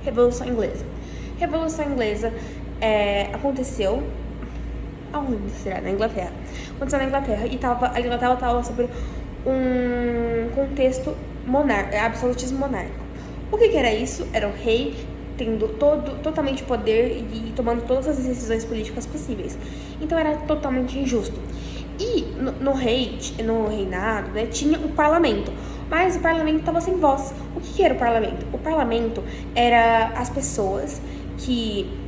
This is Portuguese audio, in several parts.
Revolução Inglesa. Revolução Inglesa aconteceu... Aonde será? Na Inglaterra. Aconteceu na Inglaterra e a Inglaterra estava sobre um contexto absolutismo monárquico. O que era isso? Era o rei tendo totalmente poder e tomando todas as decisões políticas possíveis. Então era totalmente injusto. E no reinado, né, tinha o parlamento. Mas o parlamento estava sem voz. O que era o parlamento? O parlamento era as pessoas que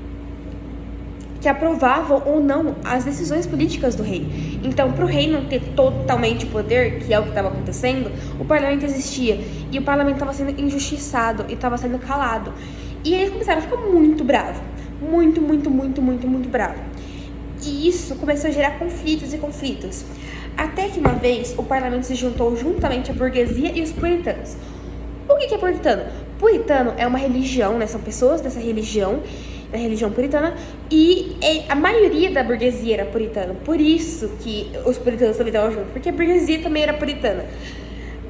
aprovavam ou não as decisões políticas do rei. Então, para o rei não ter totalmente poder, que é o que estava acontecendo, o parlamento existia. E o parlamento estava sendo injustiçado e estava sendo calado. E eles começaram a ficar muito bravos. Muito bravo. E isso começou a gerar conflitos e conflitos. Até que uma vez o parlamento se juntou juntamente à burguesia e os puritanos. O que é puritano? Puritano é uma religião, né? São pessoas dessa religião, da religião puritana, e a maioria da burguesia era puritana. Por isso que os puritanos também estavam juntos, porque a burguesia também era puritana.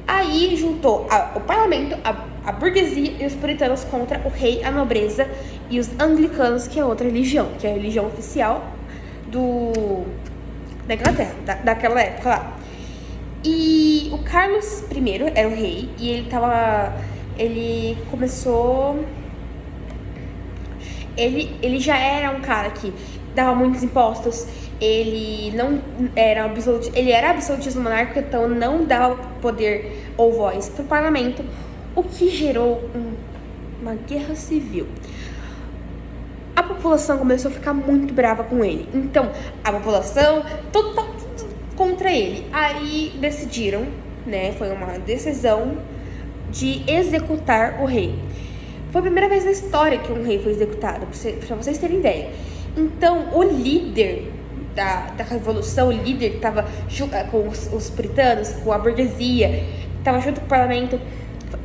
Aí juntou o parlamento, a burguesia e os puritanos contra o rei, a nobreza e os anglicanos, que é outra religião, que é a religião oficial da Inglaterra, daquela época lá. E o Carlos I era o rei e ele começou... Ele já era um cara que dava muitos impostos, ele era absolutismo monárquico, então não dava poder ou voz para o parlamento, o que gerou uma guerra civil. A população começou a ficar muito brava com ele, então a população tudo contra ele. Aí decidiram, né, foi uma decisão de executar o rei. Foi a primeira vez na história que um rei foi executado, pra vocês terem ideia. Então, o líder da revolução, o líder que estava com os puritanos, com a burguesia, estava junto com o parlamento,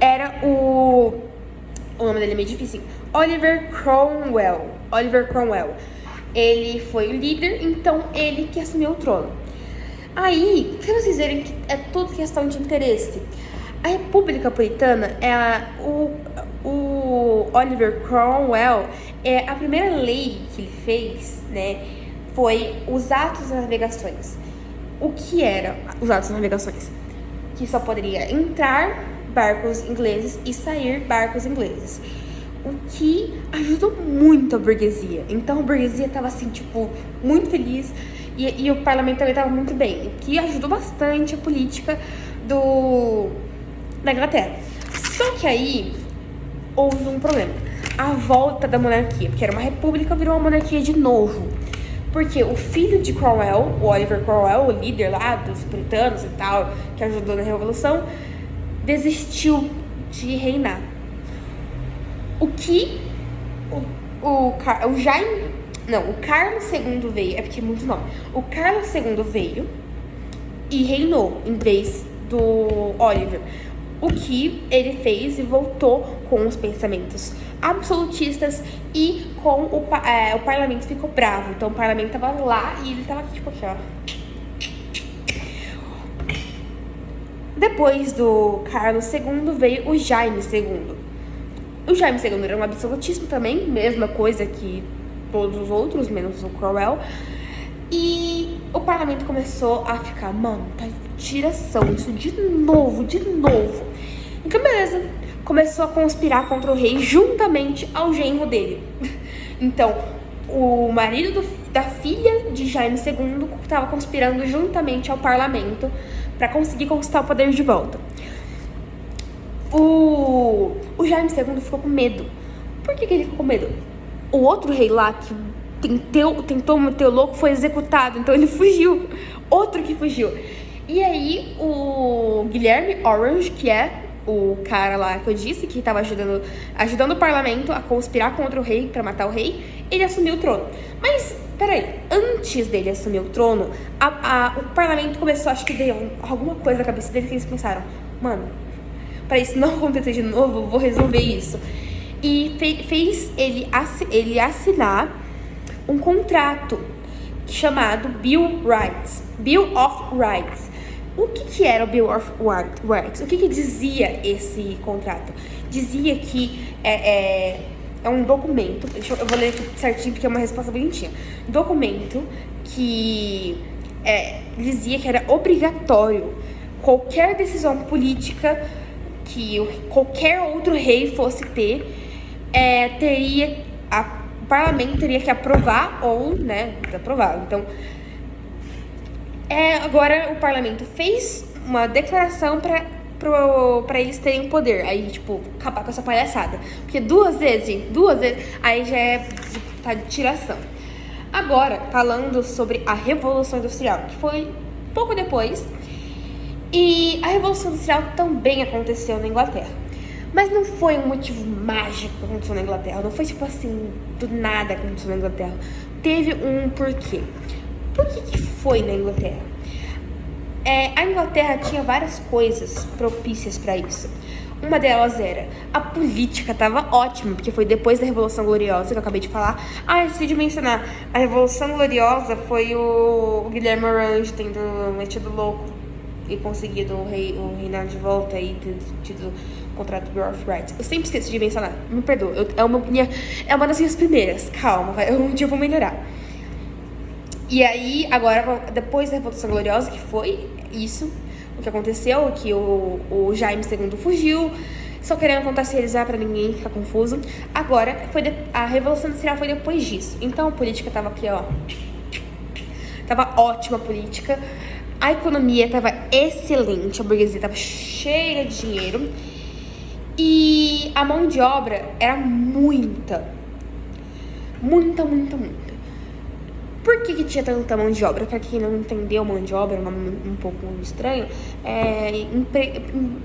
era o nome dele é meio difícil, Oliver Cromwell. Ele foi o líder, então ele que assumiu o trono. Aí, pra vocês verem que é tudo questão de interesse, a República Puritana o Oliver Cromwell, a primeira lei que ele fez, né, foi os atos das navegações. O que eram os atos das navegações? Que só poderia entrar barcos ingleses e sair barcos ingleses. O que ajudou muito a burguesia. Então a burguesia estava assim, tipo, muito feliz e o parlamento também estava muito bem. O que ajudou bastante a política da Inglaterra. Só que aí houve um problema. A volta da monarquia, porque era uma república, virou uma monarquia de novo. Porque o filho de Cromwell, o Oliver Cromwell, o líder lá dos britanos e tal, que ajudou na Revolução, desistiu de reinar. O que o Carlos II veio, é porque é muito nome. O Carlos II veio e reinou em vez do Oliver. O que ele fez e voltou com os pensamentos absolutistas e com o parlamento ficou bravo. Então o parlamento tava lá e ele tava tipo aqui, ó. Depois do Carlos II veio o Jaime II. O Jaime II era um absolutismo também, mesma coisa que todos os outros, menos o Cromwell. E o parlamento começou a ficar, mano, tá tiração, isso de novo. Então, beleza, começou a conspirar contra o rei juntamente ao genro dele. Então, o marido da filha de Jaime II estava conspirando juntamente ao parlamento para conseguir conquistar o poder de volta. O Jaime II ficou com medo. Por que ele ficou com medo? O outro rei lá que tentou meter o louco foi executado, então ele fugiu. Outro que fugiu. E aí o Guilherme Orange, que é o cara lá que eu disse que estava ajudando o parlamento a conspirar contra o rei para matar o rei, ele assumiu o trono. Mas peraí, antes dele assumir o trono, o parlamento começou, acho que deu alguma coisa na cabeça dele que eles pensaram, mano, para isso não acontecer de novo, eu vou resolver isso. E fez ele assinar um contrato chamado Bill of Rights. O que era o Bill of Rights? O que dizia esse contrato? Dizia que é um documento, eu vou ler aqui certinho porque é uma resposta bonitinha. Documento que dizia que era obrigatório qualquer decisão política que qualquer outro rei fosse ter, o parlamento teria que aprovar ou, desaprovar. Então, agora o parlamento fez uma declaração pra eles terem poder. Aí, tipo, acabar com essa palhaçada. Porque duas vezes, aí já tá de tiração. Agora, falando sobre a Revolução Industrial, que foi pouco depois. E a Revolução Industrial também aconteceu na Inglaterra. Mas não foi um motivo mágico que aconteceu na Inglaterra. Não foi tipo assim, do nada que aconteceu na Inglaterra. Teve um porquê. Por que foi na Inglaterra? A Inglaterra tinha várias coisas propícias para isso. Uma delas era, a política estava ótima, porque foi depois da Revolução Gloriosa, que eu acabei de falar. Esqueci de mencionar, a Revolução Gloriosa foi o Guilherme Orange tendo metido louco e conseguido o reinar de volta e ter tido o contrato do Birthright. Eu sempre esqueço de mencionar, me perdoa, é uma das minhas primeiras, calma, um dia eu vou melhorar. E aí, agora, depois da Revolução Gloriosa, que foi isso, o que aconteceu, que o Jaime II fugiu, só querendo contextualizar pra ninguém ficar confuso. Agora, a Revolução Industrial foi depois disso. Então, a política tava aqui, ó. Tava ótima a política. A economia tava excelente, a burguesia tava cheia de dinheiro. E a mão de obra era muita. Muita. Por que tinha tanta mão de obra? Pra quem não entendeu, mão de obra é um nome um pouco estranho.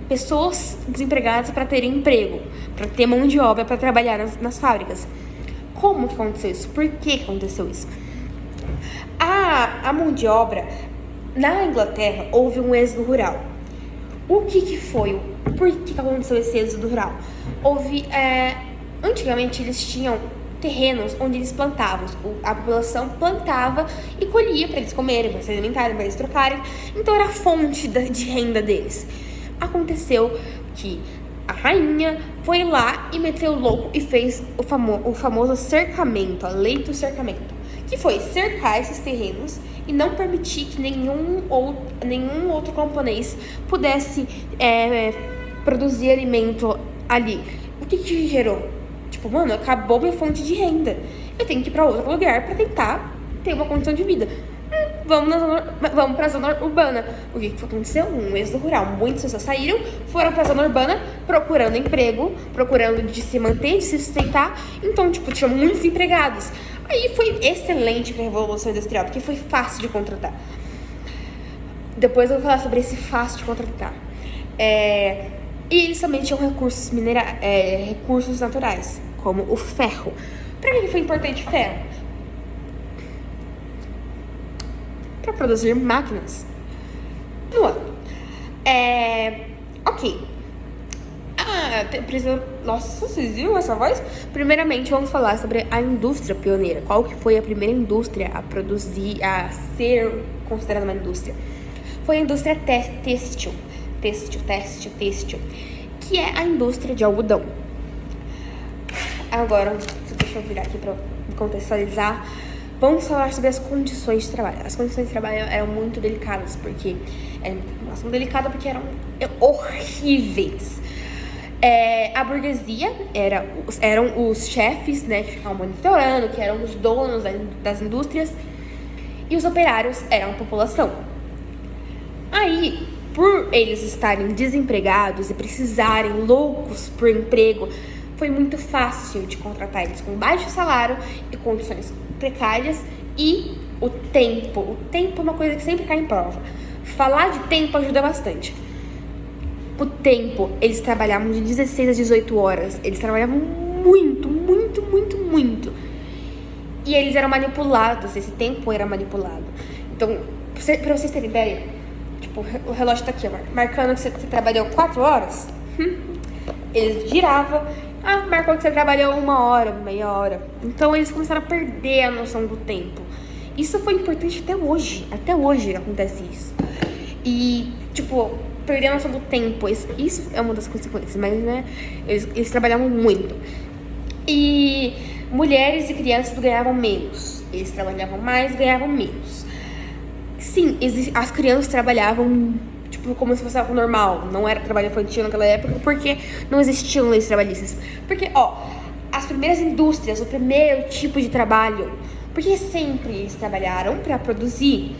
Pessoas desempregadas para terem emprego, para ter mão de obra para trabalhar nas fábricas. Como que aconteceu isso? Por que aconteceu isso? A mão de obra, na Inglaterra, houve um êxodo rural. O que foi? Por que aconteceu esse êxodo rural? Antigamente eles tinham terrenos onde eles plantavam. A população plantava e colhia para eles comerem, para se alimentarem, para eles trocarem. Então era a fonte de renda deles. Aconteceu que a rainha foi lá e meteu o louco e fez o famoso cercamento, a lei do cercamento, que foi cercar esses terrenos e não permitir que nenhum outro camponês pudesse produzir alimento ali. O que gerou? Tipo, mano, acabou minha fonte de renda. Eu tenho que ir pra outro lugar pra tentar ter uma condição de vida. Vamos pra zona urbana. O que aconteceu? Um êxodo rural. Muitas pessoas saíram, foram pra zona urbana procurando emprego, procurando de se manter, de se sustentar. Então, tipo, tinha muitos empregados. Aí foi excelente pra Revolução Industrial, porque foi fácil de contratar. Depois eu vou falar sobre esse fácil de contratar. E eles também tinham recursos naturais, como o ferro. Pra que foi importante o ferro? Para produzir máquinas no ano. Ok. Nossa, vocês viram essa voz? Primeiramente, vamos falar sobre a indústria pioneira. Qual que foi a primeira indústria a ser considerada uma indústria? Foi a indústria têxtil, que é a indústria de algodão. Agora, deixa eu virar aqui para contextualizar. Vamos falar sobre as condições de trabalho. As condições de trabalho eram muito delicadas, porque eram horríveis. A burguesia eram os chefes, né, que ficavam monitorando, que eram os donos das indústrias, e os operários eram a população. Aí, por eles estarem desempregados e precisarem loucos por emprego, foi muito fácil de contratar eles com baixo salário e condições precárias. E o tempo. O tempo é uma coisa que sempre cai em prova. Falar de tempo ajuda bastante. O tempo, eles trabalhavam de 16 a 18 horas. Eles trabalhavam muito. E eles eram manipulados. Esse tempo era manipulado. Então, pra vocês terem ideia, tipo, o relógio tá aqui, ó, marcando que você trabalhou 4 horas. Eles giravam. Marcou que você trabalhou 1 hora, meia hora. Então eles começaram a perder a noção do tempo. Isso foi importante até hoje. Até hoje acontece isso. E, tipo, perder a noção do tempo. Isso é uma das consequências. Mas, né, eles trabalhavam muito. E mulheres e crianças ganhavam menos. Eles trabalhavam mais, ganhavam menos. Sim, as crianças trabalhavam, tipo, como se fosse algo normal. Não era trabalho infantil naquela época, porque não existiam leis trabalhistas. Porque, as primeiras indústrias, o primeiro tipo de trabalho, porque sempre eles trabalharam pra produzir,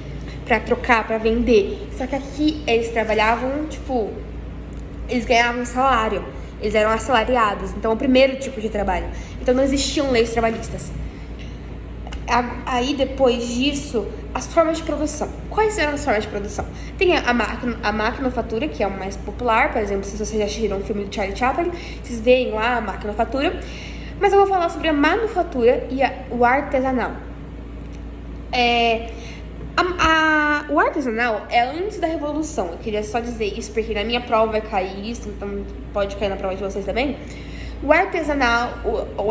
pra trocar, pra vender. Só que aqui eles trabalhavam, tipo, eles ganhavam salário. Eles eram assalariados. Então, é o primeiro tipo de trabalho. Então, não existiam leis trabalhistas. Aí, depois disso, as formas de produção. Quais eram as formas de produção? Tem a maquinofatura, que é o mais popular. Por exemplo, se vocês já assistiram o filme do Charlie Chaplin, vocês veem lá a maquinofatura. Mas eu vou falar sobre a manufatura e o artesanal. O artesanal é antes da Revolução. Eu queria só dizer isso, porque na minha prova vai cair isso, então pode cair na prova de vocês também. O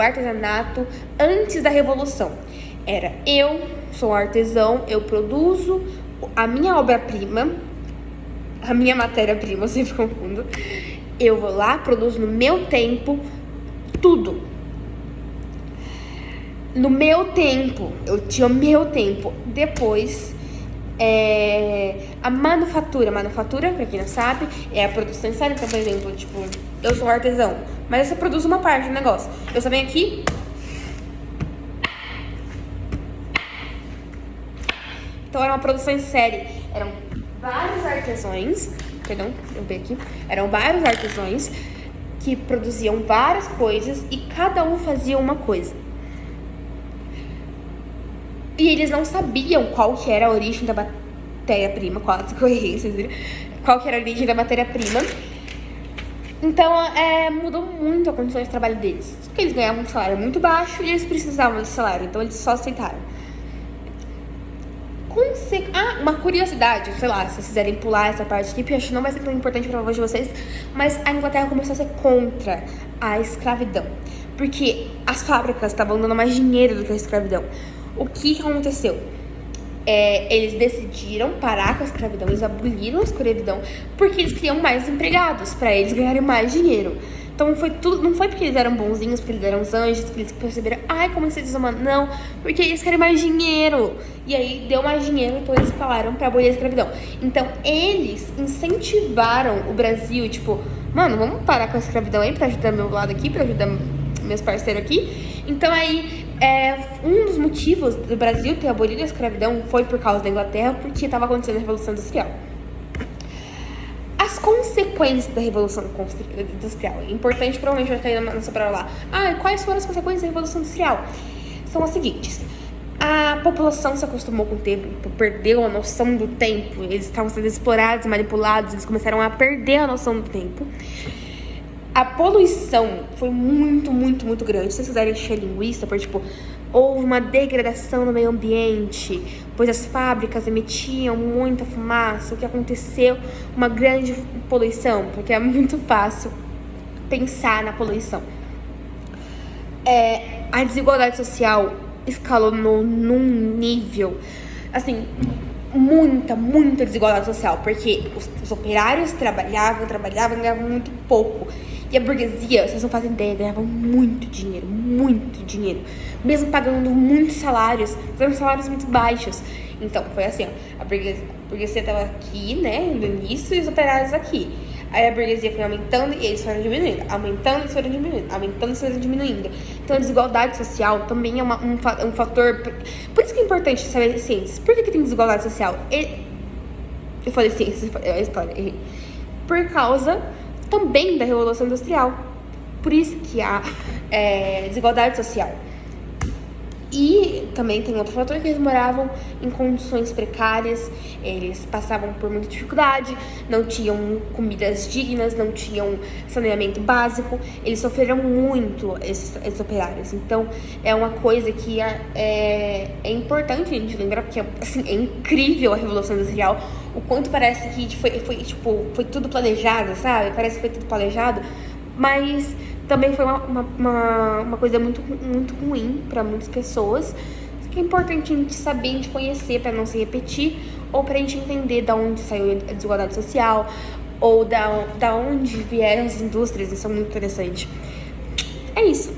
artesanato antes da Revolução era: eu sou um artesão, eu produzo a minha obra-prima, a minha matéria-prima, eu sempre confundo. Eu vou lá, produzo no meu tempo, tudo. No meu tempo, eu tinha o meu tempo. Depois, a manufatura, pra quem não sabe, é a produção em série. Então, por exemplo, tipo, eu sou um artesão, mas eu só produzo uma parte do negócio. Eu só venho aqui. Então, era uma produção em série. Eram vários artesãos, eram vários artesãos que produziam várias coisas e cada um fazia uma coisa. E eles não sabiam qual que era a origem da matéria-prima, quase que eu errei, vocês viram? Qual que era a origem da matéria-prima. Então, mudou muito a condição de trabalho deles. Só que eles ganhavam um salário muito baixo e eles precisavam desse salário, então eles só aceitaram. Uma curiosidade, sei lá, se vocês quiserem pular essa parte aqui, porque eu acho que não vai ser tão importante para voz de vocês, mas a Inglaterra começou a ser contra a escravidão, porque as fábricas estavam dando mais dinheiro do que a escravidão. O que aconteceu? Eles decidiram parar com a escravidão, eles aboliram a escravidão porque eles queriam mais empregados, para eles ganharem mais dinheiro. Então foi tudo, não foi porque eles eram bonzinhos, porque eles eram os anjos, que eles perceberam, como isso é desumano. Não, porque eles querem mais dinheiro. E aí deu mais dinheiro, então eles falaram pra abolir a escravidão. Então eles incentivaram o Brasil, tipo, mano, vamos parar com a escravidão aí pra ajudar meu lado aqui, pra ajudar meus parceiros aqui. Então aí, um dos motivos do Brasil ter abolido a escravidão foi por causa da Inglaterra, porque estava acontecendo a Revolução Industrial. As consequências da Revolução Industrial. É importante, provavelmente vai cair nessa prova lá. Quais foram as consequências da Revolução Industrial? São as seguintes. A população se acostumou com o tempo, perdeu a noção do tempo. Eles estavam sendo explorados, manipulados, eles começaram a perder a noção do tempo. A poluição foi muito, muito, muito grande. Se vocês quiserem encher linguiça, porque, tipo, houve uma degradação no meio ambiente, pois as fábricas emitiam muita fumaça. O que aconteceu? Uma grande poluição, porque é muito fácil pensar na poluição. A desigualdade social escalonou num nível, assim, muita desigualdade social, porque os operários trabalhavam, ganhavam muito pouco. E a burguesia, vocês não fazem ideia, ganhava muito dinheiro, mesmo pagando muitos salários, fazendo salários muito baixos. Então, foi assim, a burguesia tava aqui, né, no início, e os operários aqui. Aí a burguesia foi aumentando e eles foram diminuindo, aumentando e eles foram diminuindo. Então, a desigualdade social também é um fator. Por isso que é importante saber ciências. Por que tem desigualdade social? Eu falei ciências, é a história, errei. Por causa também da Revolução Industrial. Por isso que há desigualdade social. E também tem outro fator, que eles moravam em condições precárias, eles passavam por muita dificuldade, não tinham comidas dignas, não tinham saneamento básico, eles sofreram muito, esses operários. Então, é uma coisa que é importante a gente lembrar, porque assim, é incrível a Revolução Industrial, o quanto parece que foi tudo planejado, sabe? Parece que foi tudo planejado, mas também foi uma coisa muito, muito ruim para muitas pessoas. Que é importante a gente saber, a gente conhecer para não se repetir, ou para a gente entender da onde saiu a desigualdade social, ou da onde vieram as indústrias. Isso é muito interessante. É isso.